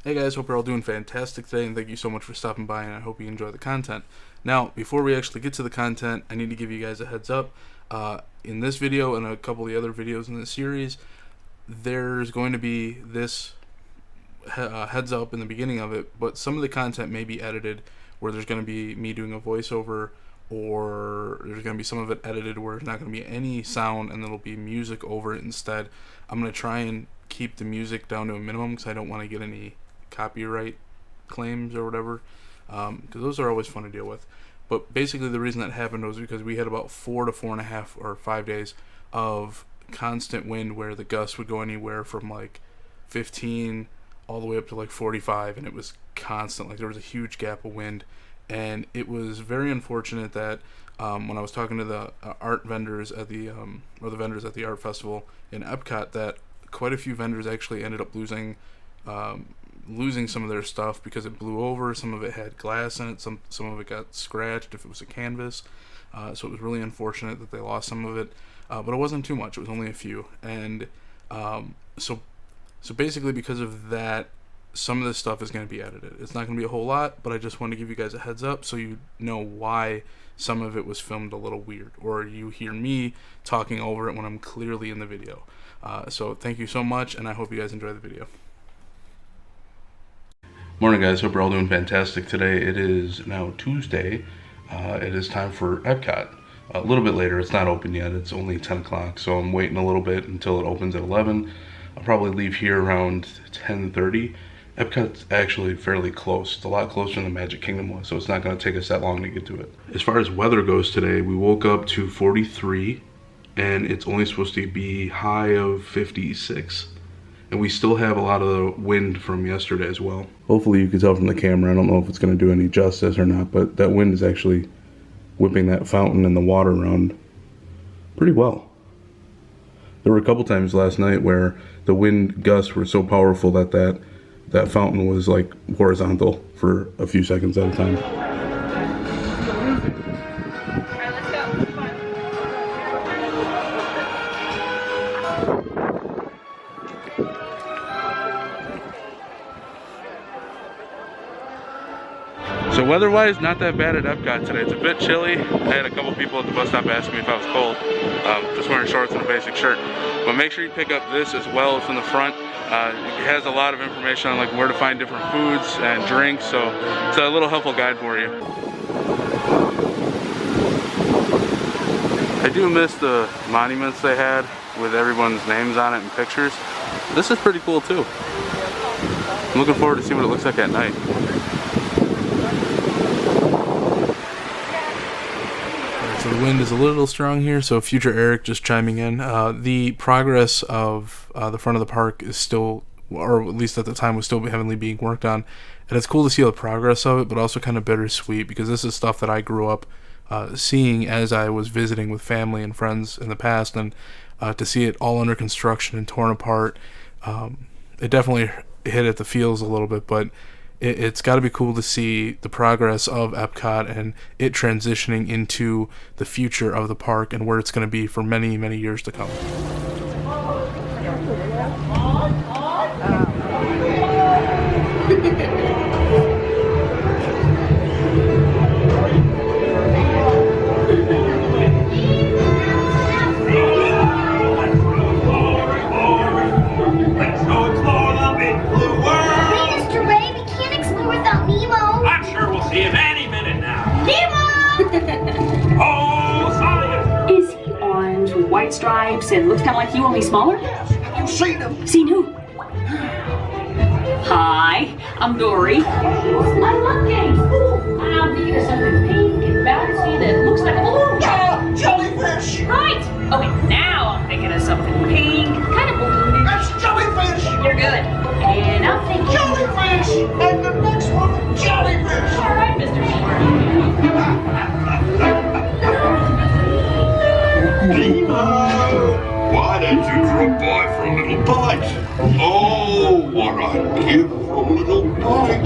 Hey guys, hope you're all doing fantastic today, and thank you so much for stopping by, and I hope you enjoy the content. Now, before we actually get to the content, I need to give you guys a heads up. In this video and a couple of the other videos in this series, there's going to be this heads up in the beginning of it, but some of the content may be edited, where there's going to be me doing a voiceover, or there's going to be some of it edited where there's not going to be any sound and it'll be music over it instead. I'm going to try and keep the music down to a minimum because I don't want to get any copyright claims or whatever, because those are always fun to deal with. But basically the reason that happened was because we had about 4 to 4.5 or 5 days of constant wind where the gusts would go anywhere from like 15 all the way up to like 45, and it was constant. Like there was a huge gap of wind, and it was very unfortunate that when I was talking to the art vendors at the or the vendors at the art festival in Epcot, that quite a few vendors actually ended up losing some of their stuff because it blew over. Some of it had glass in it, some of it got scratched if it was a canvas, so it was really unfortunate that they lost some of it, but it wasn't too much, it was only a few. And so basically because of that, some of this stuff is going to be edited. It's not going to be a whole lot, but I just want to give you guys a heads up so you know why some of it was filmed a little weird, or you hear me talking over it when I'm clearly in the video. So thank you so much, and I hope you guys enjoy the video. Morning guys, hope you're all doing fantastic today. It is now Tuesday. It is time for Epcot. A little bit later, it's not open yet, it's only 10 o'clock, so I'm waiting a little bit until it opens at 11. I'll probably leave here around 10:30. Epcot's actually fairly close. It's a lot closer than the Magic Kingdom was, so it's not going to take us that long to get to it. As far as weather goes today, we woke up to 43, and it's only supposed to be high of 56. And we still have a lot of the wind from yesterday as well. Hopefully you can tell from the camera. I don't know if it's going to do any justice or not, but that wind is actually whipping that fountain and the water around pretty well. There were a couple times last night where the wind gusts were so powerful that that fountain was like horizontal for a few seconds at a time. So weather-wise, not that bad at Epcot today. It's a bit chilly. I had a couple people at the bus stop ask me if I was cold. Just wearing shorts and a basic shirt. But make sure you pick up this as well. It's in the front. It has a lot of information on like where to find different foods and drinks. So it's a little helpful guide for you. I do miss the monuments they had with everyone's names on it and pictures. This is pretty cool too. I'm looking forward to see what it looks like at night. So the wind is a little strong here, so future Eric just chiming in. The progress of the front of the park is still, or at least at the time was still heavily being worked on, and it's cool to see the progress of it, but also kind of bittersweet because this is stuff that I grew up seeing as I was visiting with family and friends in the past, and to see it all under construction and torn apart, it definitely hit at the feels a little bit, but it's got to be cool to see the progress of Epcot and it transitioning into the future of the park and where it's going to be for many, many years to come. White stripes and looks kind of like you, only smaller? You've seen him. Seen who? Hi, I'm Dory. I love games. I'll give you something pink and bouncy that looks like a balloon. Yeah, jellyfish. Right. Okay, now I'm thinking of something pink, kind of balloony. That's jellyfish. You're good. And I'm thinking jellyfish. And the next one, jellyfish. All right, Mr. Short. Why don't you drop by for a little bite? Oh, what I'd give for a little bite.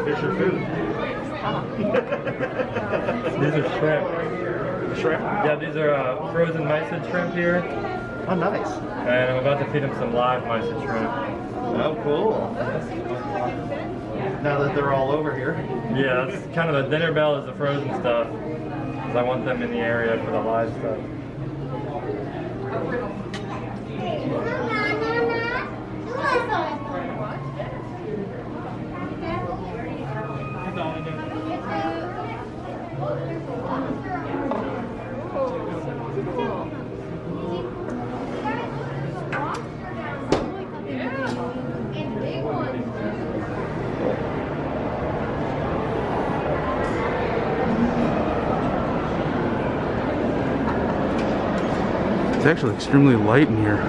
Fisher food. These are shrimp. Shrimp? Yeah, these are frozen mysid shrimp here. Oh, nice. And I'm about to feed them some live mysid shrimp. Oh, cool. Now that they're all over here. Yeah, that's kind of the dinner bell is the frozen stuff. Because I want them in the area for the live stuff. It's actually extremely light in here.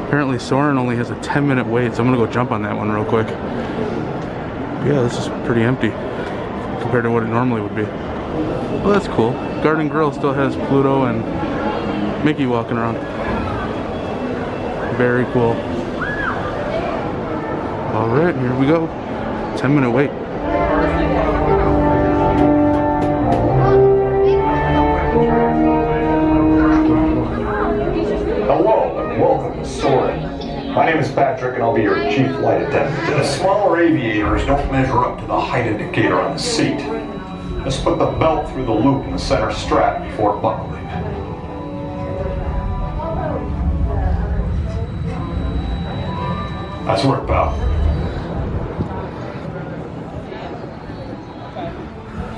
Apparently Soarin' only has a 10-minute wait, so I'm gonna go jump on that one real quick. But yeah, this is pretty empty compared to what it normally would be. Well, that's cool. Garden Grill still has Pluto and Mickey walking around. Very cool. Alright, here we go. 10-minute wait. Hello and welcome to Soarin'. My name is Patrick and I'll be your chief flight attendant. The smaller aviators don't measure up to the height indicator on the seat. Just put the belt through the loop in the center strap before buckling. Nice work, pal.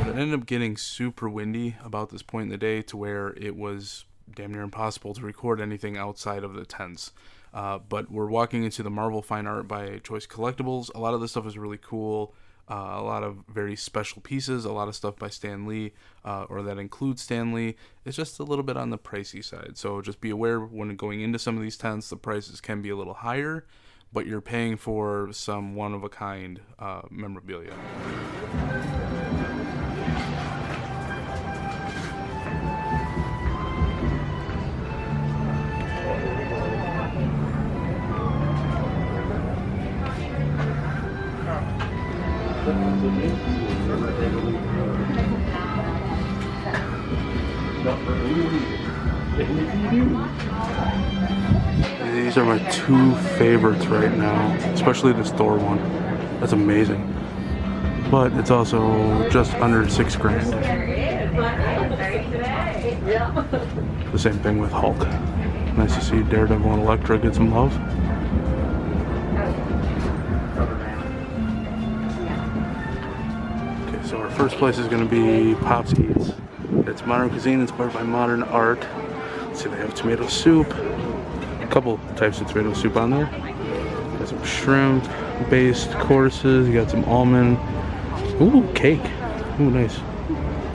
It ended up getting super windy about this point in the day to where it was damn near impossible to record anything outside of the tents. But we're walking into the Marvel Fine Art by Choice Collectibles. A lot of this stuff is really cool. A lot of very special pieces. A lot of stuff by Stan Lee, or that includes Stan Lee. It's just a little bit on the pricey side. So just be aware when going into some of these tents, the prices can be a little higher, but you're paying for some one-of-a-kind memorabilia. These are my two favorites right now, especially this Thor one. That's amazing. But it's also just under $6,000. The same thing with Hulk. Nice to see Daredevil and Elektra get some love. Okay, so our first place is going to be Pop's Eats. It's modern cuisine inspired by modern art. Let's see, they have tomato soup. A couple types of tomato soup on there. Got some shrimp-based courses. You got some almond. Ooh, cake. Ooh, nice.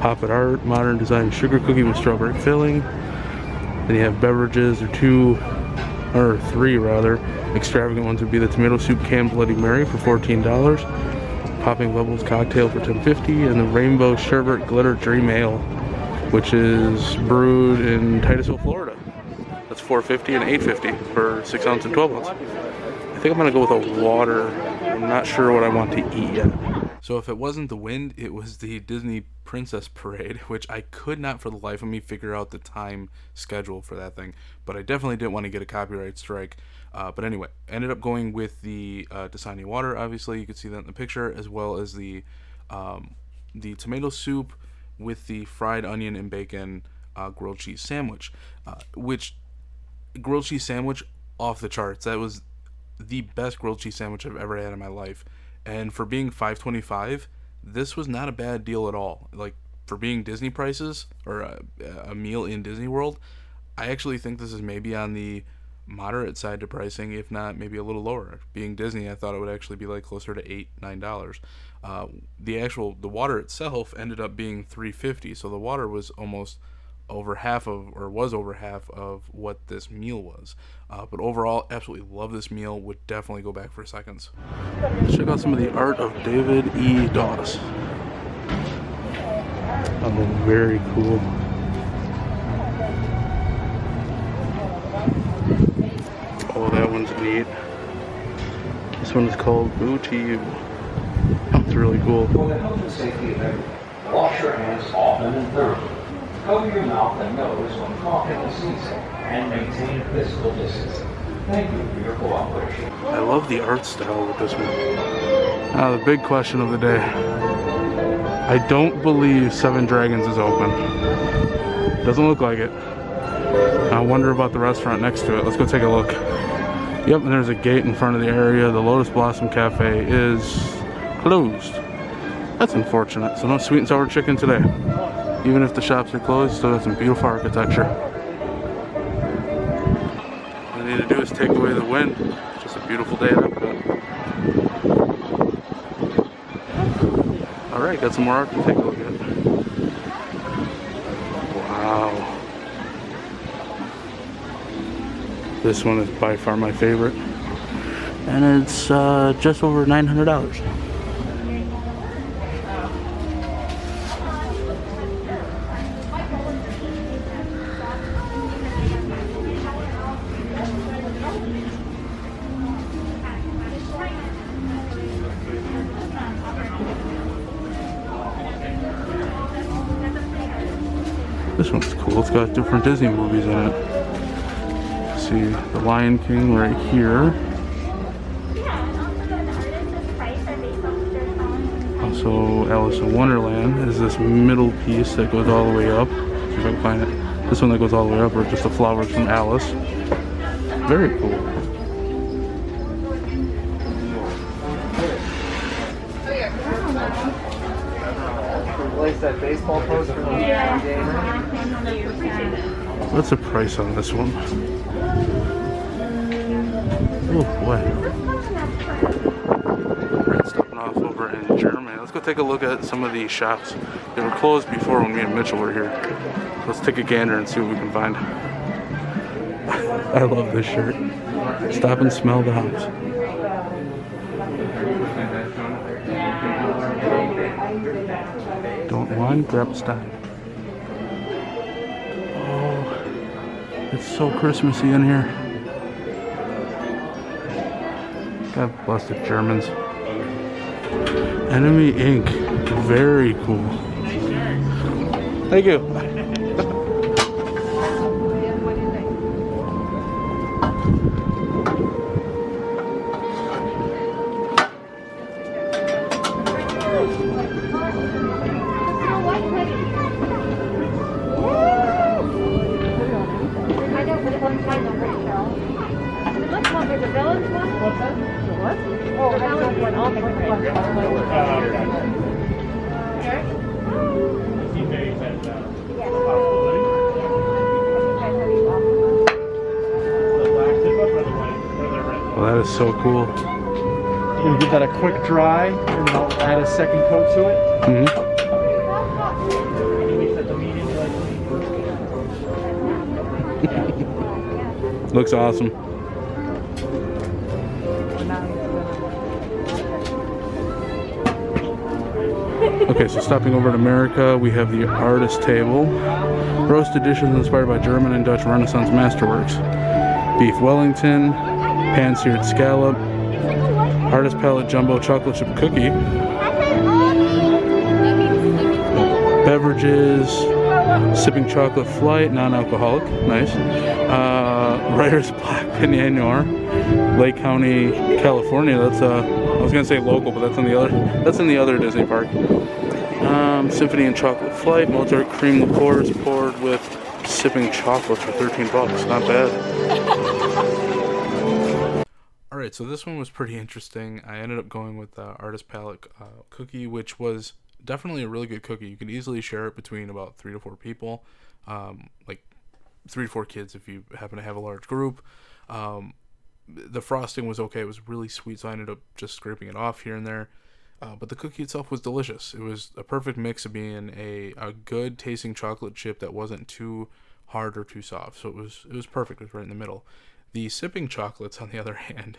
Pop It Art, modern design sugar cookie with strawberry filling. Then you have beverages, or three rather. Extravagant ones would be the tomato soup canned Bloody Mary for $14. Popping Bubbles cocktail for $10.50, and the Rainbow Sherbet Glitter Dream Ale, which is brewed in Titusville, Florida. That's $4.50 and $8.50 for 6 ounce and 12 ounce. I think I'm gonna go with a water. I'm not sure what I want to eat yet. So if it wasn't the wind, it was the Disney Princess Parade, which I could not for the life of me figure out the time schedule for that thing. But I definitely didn't want to get a copyright strike. But anyway, ended up going with the Dasani water, obviously. You can see that in the picture, as well as the tomato soup with the fried onion and bacon grilled cheese sandwich. Which grilled cheese sandwich off the charts. That was the best grilled cheese sandwich I've ever had in my life. And for being $5.25, this was not a bad deal at all. Like, for being Disney prices, or a meal in Disney World, I actually think this is maybe on the moderate side to pricing, if not maybe a little lower. Being Disney, I thought it would actually be like closer to $8-9. The water itself ended up being $3.50, so the water was almost over half of what this meal was. But overall, absolutely love this meal. Would definitely go back for seconds. Let's check out some of the art of David E. Doss. Oh, very cool. Oh, that one's neat. This one is called Boo to You. That's really cool. For the health and safety of everyone, wash your hands often and thoroughly. Cover your mouth and nose when coughing or sneezing, and maintain physical distancing. Thank you for your cooperation. I love the art style with this one. Now, the big question of the day. I don't believe Seven Dragons is open. Doesn't look like it. I wonder about the restaurant next to it. Let's go take a look. Yep, and there's a gate in front of the area. The Lotus Blossom Cafe is closed. That's unfortunate. So no sweet and sour chicken today. Even if the shops are closed, still got some beautiful architecture. All I need to do is take away the wind. It's just a beautiful day at Epcot. Alright, got some more art to take a look at. Wow. This one is by far my favorite. And it's just over $900. This one's cool. It's got different Disney movies in it. See the Lion King right here. Also, Alice in Wonderland is this middle piece that goes all the way up. See if I can find it. This one that goes all the way up are just the flowers from Alice. Very cool. Replace that baseball poster. What's the price on this one? Oh boy. Right, stopping off over in Germany. Let's go take a look at some of these shops. They were closed before when me and Mitchell were here. Let's take a gander and see what we can find. I love this shirt. Stop and smell the house. Don't whine, grab a stein. Oh, it's so Christmassy in here. God bless the Germans. Enemy Inc. Very cool. Thank you. Well, that is so cool. I'm gonna give that a quick dry, and then I'll add a second coat to it. Mm-hmm. Looks awesome. Okay, so stopping over to America, we have the artist table. Roast editions inspired by German and Dutch Renaissance masterworks. Beef Wellington, pan-seared scallop, artist palette jumbo chocolate chip cookie, beverages, sipping chocolate flight, non-alcoholic, nice. Writer's Black Pinot Noir, Lake County, California. That's I was gonna say local, but that's in the other Disney park. Symphony and Chocolate Flight, Mozart cream liqueurs poured with sipping chocolate for $13. Not bad. Alright, so this one was pretty interesting. I ended up going with the Artist Palette cookie, which was definitely a really good cookie. You can easily share it between about 3 to 4 people, like 3 to 4 kids if you happen to have a large group. The frosting was okay. It was really sweet, so I ended up just scraping it off here and there. But the cookie itself was delicious. It was a perfect mix of being a good tasting chocolate chip that wasn't too hard or too soft. So it was perfect. It was right in the middle. The sipping chocolates, on the other hand,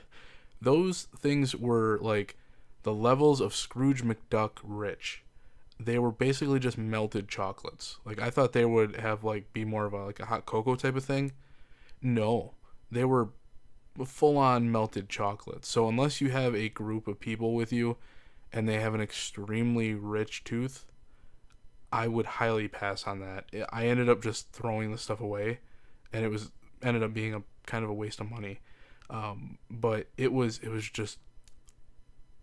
those things were like the levels of Scrooge McDuck rich. They were basically just melted chocolates. Like, I thought they would have like be more of a hot cocoa type of thing. No, they were full on melted chocolate. So unless you have a group of people with you and they have an extremely rich tooth, I would highly pass on that. I ended up just throwing the stuff away, and it ended up being a kind of a waste of money. But it was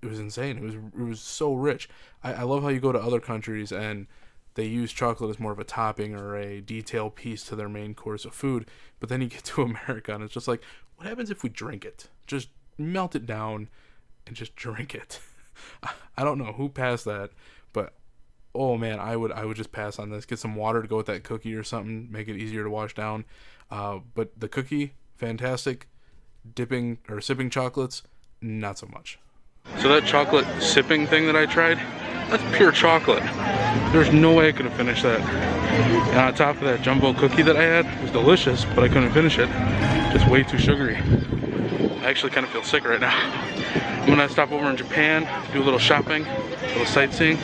insane. It was so rich. I love how you go to other countries and they use chocolate as more of a topping or a detail piece to their main course of food. But then you get to America and it's just like, what happens if we drink it? Just melt it down and just drink it. I don't know who passed that, but oh man, I would just pass on this. Get some water to go with that cookie or something, make it easier to wash down. But the cookie, fantastic. Dipping or sipping chocolates, not so much. So that chocolate sipping thing that I tried, that's pure chocolate. There's no way I could have finished that. And on top of that jumbo cookie that I had, it was delicious, but I couldn't finish it. Just way too sugary. I actually kind of feel sick right now. I'm gonna stop over in Japan, do a little shopping, a little sightseeing,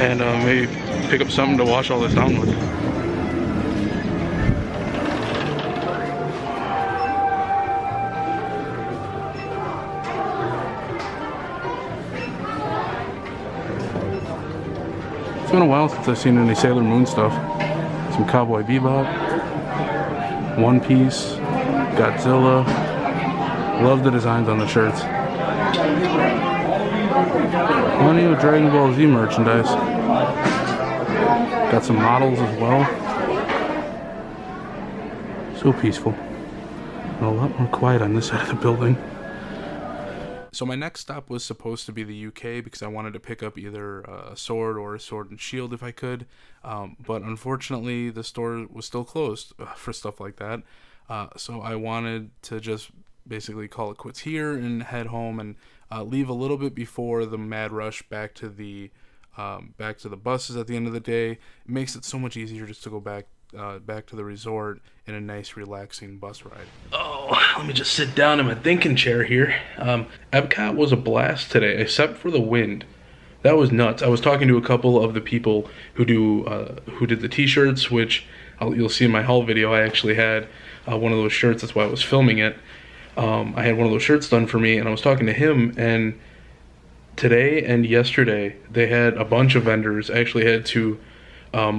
and maybe pick up something to wash all this down with. It's been a while since I've seen any Sailor Moon stuff. Some Cowboy Bebop, One Piece, Godzilla. Love the designs on the shirts. Plenty of Dragon Ball Z merchandise. Got some models as well. So peaceful. And a lot more quiet on this side of the building. So my next stop was supposed to be the UK because I wanted to pick up either a sword or a sword and shield if I could. But unfortunately, the store was still closed for stuff like that. So I wanted to just basically call it quits here and head home and leave a little bit before the mad rush back to the buses at the end of the day. It makes it so much easier just to go back to the resort in a nice relaxing bus ride. Oh, let me just sit down in my thinking chair here. Epcot was a blast today, except for the wind. That was nuts. I was talking to a couple of the people who did the t-shirts, which you'll see in my haul video. I actually had one of those shirts. That's why I was filming it. I had one of those shirts done for me, and I was talking to him, and today and yesterday they had a bunch of vendors actually had to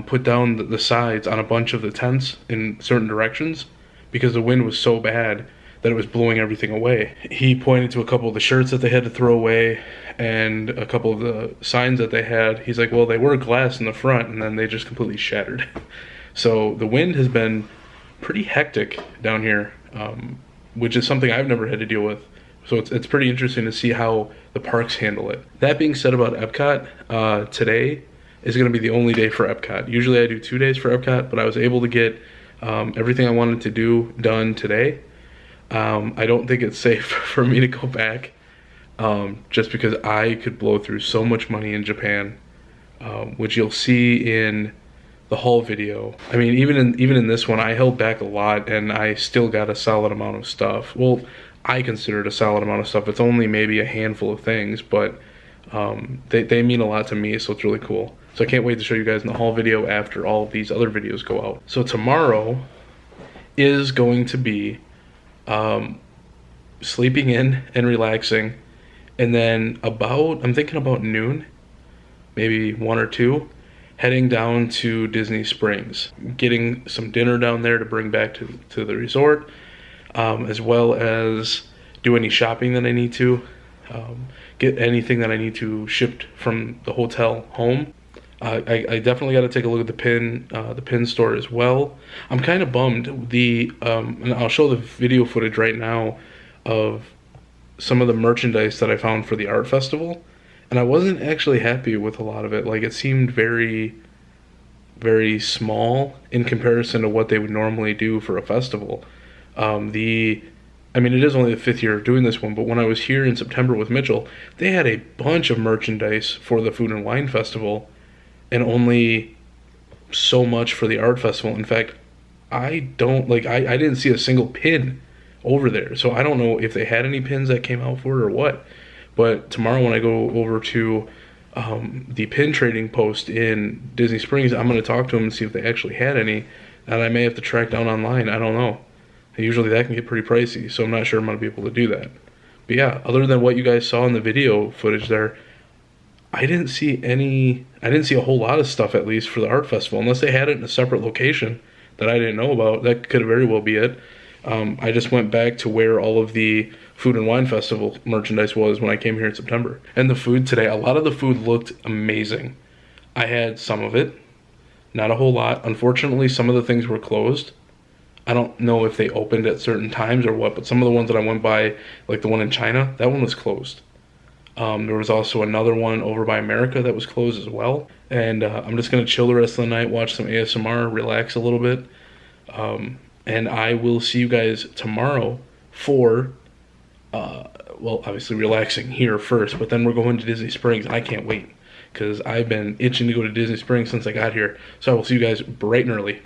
put down the sides on a bunch of the tents in certain directions because the wind was so bad that it was blowing everything away. He pointed to a couple of the shirts that they had to throw away and a couple of the signs that they had. He's like, well, they were glass in the front and then they just completely shattered. So the wind has been pretty hectic down here, which is something I've never had to deal with. So it's pretty interesting to see how the parks handle it. That being said about Epcot, today is going to be the only day for Epcot. Usually I do 2 days for Epcot, but I was able to get everything I wanted to do done today. I don't think it's safe for me to go back just because I could blow through so much money in Japan, which you'll see in the haul video. I mean, even in this one, I held back a lot and I still got a solid amount of stuff. Well, I consider it a solid amount of stuff. It's only maybe a handful of things, but they mean a lot to me, so it's really cool. So I can't wait to show you guys in the haul video after all of these other videos go out. So tomorrow is going to be sleeping in and relaxing, and then I'm thinking about noon, maybe 1 or 2, heading down to Disney Springs, getting some dinner down there to bring back to the resort, as well as do any shopping that I need to, get anything that I need to shipped from the hotel home. I definitely got to take a look at the pin store as well. I'm kind of bummed. And I'll show the video footage right now of some of the merchandise that I found for the art festival, and I wasn't actually happy with a lot of it. Like, it seemed very, very small in comparison to what they would normally do for a festival. I mean, it is only the 5th year of doing this one, but when I was here in September with Mitchell, they had a bunch of merchandise for the Food and Wine Festival, and only so much for the art festival. In fact, I didn't see a single pin over there, so I don't know if they had any pins that came out for it or what. But tomorrow when I go over to the pin trading post in Disney Springs, I'm going to talk to them and see if they actually had any, and I may have to track down online. I don't know. Usually that can get pretty pricey, so I'm not sure I'm going to be able to do that. But yeah, other than what you guys saw in the video footage there, I didn't see a whole lot of stuff, at least for the art festival, unless they had it in a separate location that I didn't know about. That could very well be it. I just went back to where all of the Food and Wine Festival merchandise was when I came here in September. And the food today, a lot of the food looked amazing. I had some of it, not a whole lot. Unfortunately, some of the things were closed. I don't know if they opened at certain times or what, but some of the ones that I went by, like the one in China, that one was closed. There was also another one over by America that was closed as well. And I'm just going to chill the rest of the night, watch some ASMR, relax a little bit. And I will see you guys tomorrow for, well, obviously relaxing here first, but then we're going to Disney Springs, and I can't wait because I've been itching to go to Disney Springs since I got here. So I will see you guys bright and early.